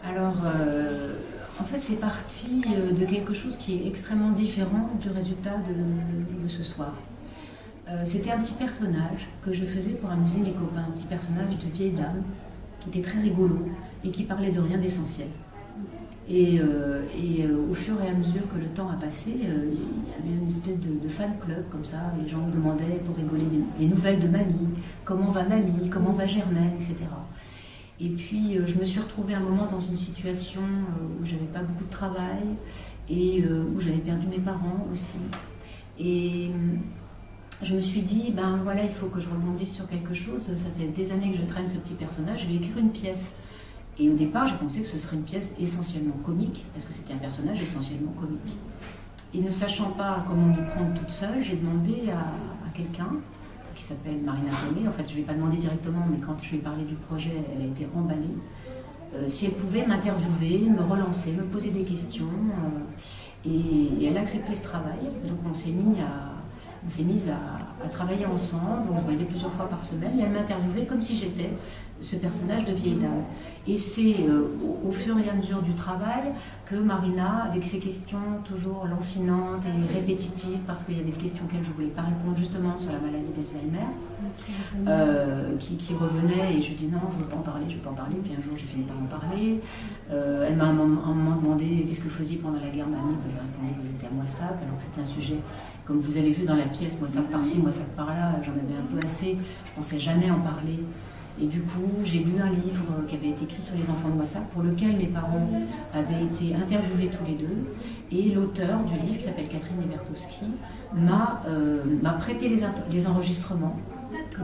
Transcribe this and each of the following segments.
Alors, en fait, c'est parti de quelque chose qui est extrêmement différent du résultat de ce soir. C'était un petit personnage que je faisais pour amuser mes copains, un petit personnage de vieille dame qui était très rigolo et qui parlait de rien d'essentiel. Et au fur et à mesure que le temps a passé, il y avait une espèce de fan club comme ça. Les gens me demandaient pour rigoler des nouvelles de mamie, comment va mamie, comment va Germaine, etc. Et puis je me suis retrouvée un moment dans une situation où j'avais pas beaucoup de travail et où j'avais perdu mes parents aussi. Et je me suis dit, ben voilà, il faut que je rebondisse sur quelque chose. Ça fait des années que je traîne ce petit personnage, je vais écrire une pièce. Et au départ, j'ai pensé que ce serait une pièce essentiellement comique, parce que c'était un personnage essentiellement comique. Et ne sachant pas comment m'y prendre toute seule, j'ai demandé à quelqu'un qui s'appelle Marina Tomei, en fait je ne lui ai pas demandé directement, mais quand je lui ai parlé du projet, elle a été emballée, si elle pouvait m'interviewer, me relancer, me poser des questions, et elle a accepté ce travail. Donc on s'est mis à travailler ensemble, on se voyait plusieurs fois par semaine, et elle m'interviewait comme si j'étais ce personnage de vieille dame. Et c'est au fur et à mesure du travail que Marina, avec ses questions toujours lancinantes et répétitives, parce qu'il y a des questions auxquelles je ne voulais pas répondre justement sur la maladie d'Alzheimer, qui revenaient, et je dis non, je ne veux pas en parler, je ne veux pas en parler, puis un jour j'ai fini par en parler. Elle m'a un moment demandé qu'est-ce que vous faisiez pendant la guerre, mamie. J'ai répondu que j'étais à Moissac, alors que c'était un sujet, comme vous avez vu dans la pièce, Moissac par-ci, Moissac par-là, j'en avais un peu assez, je ne pensais jamais en parler. Et du coup, j'ai lu un livre qui avait été écrit sur les enfants de Moissac, pour lequel mes parents avaient été interviewés tous les deux. Et l'auteur du livre, qui s'appelle Catherine Libertowski, m'a prêté les enregistrements.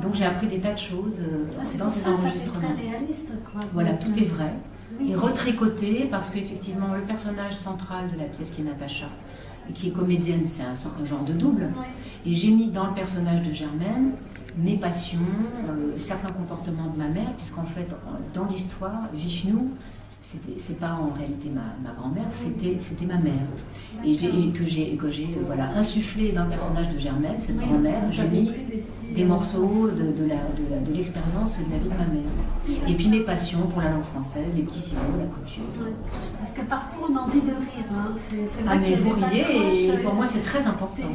Donc j'ai appris des tas de choses dans ces enregistrements. C'est très réaliste, quoi. Voilà, tout est vrai. Et retricoté, parce qu'effectivement, le personnage central de la pièce, qui est Natacha, et qui est comédienne, c'est un genre de double. Et j'ai mis dans le personnage de Germaine mes passions, certains comportements de ma mère, puisqu'en fait, dans l'histoire, Vishnu, c'est pas en réalité ma grand-mère, c'était ma mère. Et que j'ai voilà, insufflé dans le personnage de Germaine, cette grand-mère, j'ai mis des morceaux de l'expérience de la vie de ma mère. Et puis mes passions pour la langue française, les petits ciseaux, la couture, tout ça. Parce que parfois on a envie de rire. Hein. Ah mais vous riez, et pour moi c'est très important.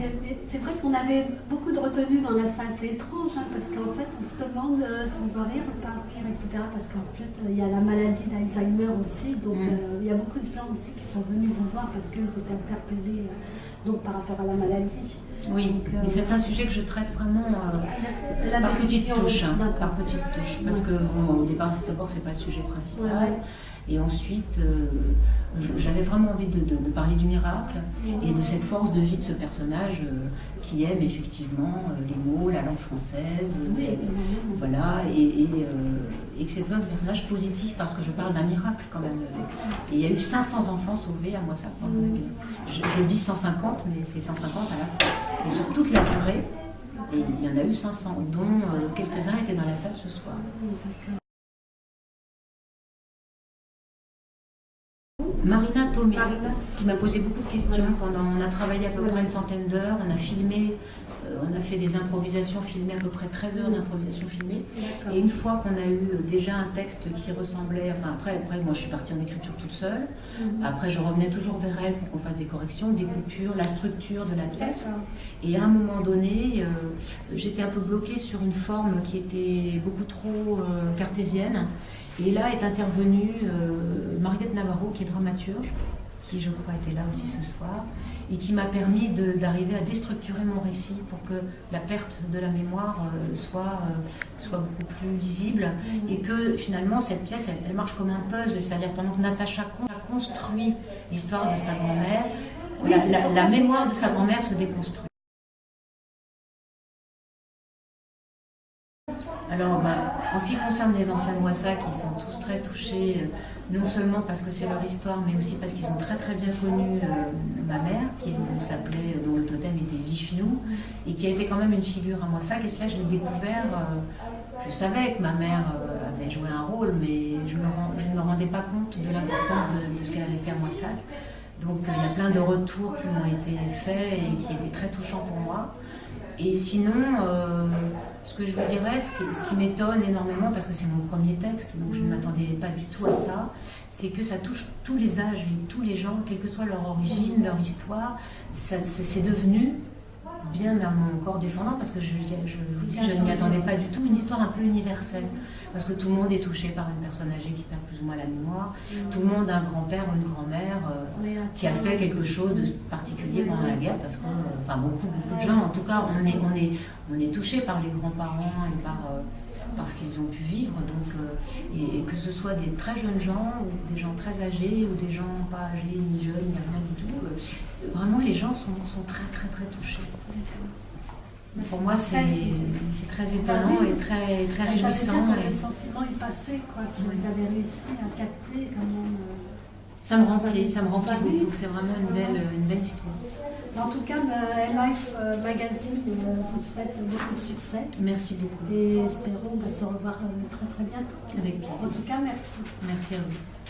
C'est vrai qu'on avait beaucoup de retenue dans la salle, c'est étrange, hein, parce qu'en fait on se demande si on doit rire ou pas rire, etc. Parce qu'en fait il y a la maladie d'Alzheimer aussi, donc il y a beaucoup de gens aussi qui sont venus vous voir parce qu'ils étaient interpellés donc, par rapport à la maladie. Oui, mais c'est un sujet que je traite vraiment par petites touches, parce que bon, au départ, d'abord, c'est pas le sujet principal, et ensuite, j'avais vraiment envie de parler du miracle et de cette force de vie de ce personnage qui aime effectivement les mots, la langue française, voilà, et que c'est un personnage positif parce que je parle d'un miracle quand même. Et il y a eu 500 enfants sauvés à Moissac pendant la guerre. Je dis 150, mais c'est 150 à la fois. Et sur toute la durée, et il y en a eu 500, dont quelques-uns étaient dans la salle ce soir. Marina Tomei, qui m'a posé beaucoup de questions on a travaillé à peu près une centaine d'heures, on a filmé, on a fait des improvisations filmées, à peu près 13 heures d'improvisation filmée. Et une fois qu'on a eu déjà un texte qui ressemblait, enfin après moi je suis partie en écriture toute seule, après je revenais toujours vers elle pour qu'on fasse des corrections, des coupures, la structure de la pièce. Et à un moment donné, j'étais un peu bloquée sur une forme qui était beaucoup trop cartésienne. Et là est intervenue Mariette Navarro, qui est dramaturge, qui je crois était là aussi ce soir, et qui m'a permis d'arriver à déstructurer mon récit pour que la perte de la mémoire soit beaucoup plus lisible, et que finalement cette pièce elle marche comme un puzzle, c'est-à-dire pendant que Natacha construit l'histoire de sa grand-mère, la mémoire de sa grand-mère se déconstruit. Alors, en ce qui concerne les anciens de Moissac, ils sont tous très touchés, non seulement parce que c'est leur histoire, mais aussi parce qu'ils ont très très bien connu ma mère, dont le totem était Vishnu, et qui a été quand même une figure à Moissac. Et cela, je l'ai découvert, je savais que ma mère avait joué un rôle, mais je ne me rendais pas compte de l'importance de ce qu'elle avait fait à Moissac. Donc il y a plein de retours qui m'ont été faits et qui étaient très touchants pour moi. Et sinon, ce que je vous dirais, ce qui m'étonne énormément, parce que c'est mon premier texte, donc je ne m'attendais pas du tout à ça, c'est que ça touche tous les âges et tous les gens, quelle que soit leur origine, leur histoire. C'est devenu, bien à mon corps défendant, parce que je vous dis, je ne m'y attendais pas du tout, une histoire un peu universelle. Parce que tout le monde est touché par une personne âgée qui perd plus ou moins la mémoire. Tout le monde a un grand-père ou une grand-mère qui a fait quelque chose de particulier pendant la guerre, parce que, enfin, beaucoup de gens, en tout cas, on est touché par les grands-parents et par ce qu'ils ont pu vivre. Donc, et que ce soit des très jeunes gens, ou des gens très âgés, ou des gens pas âgés, ni jeunes, ni rien du tout, vraiment les gens sont très très très touchés. Pour moi, c'est très étonnant et très, très réjouissant. Ça veut dire que le sentiment est passé, quoi, que vous avez réussi à capter quand même. Ça me remplit beaucoup. C'est vraiment une belle histoire. En tout cas, Life Magazine vous souhaite beaucoup de succès. Merci beaucoup. Et espérons se revoir très très bientôt. Avec plaisir. En tout cas, merci. Merci à vous.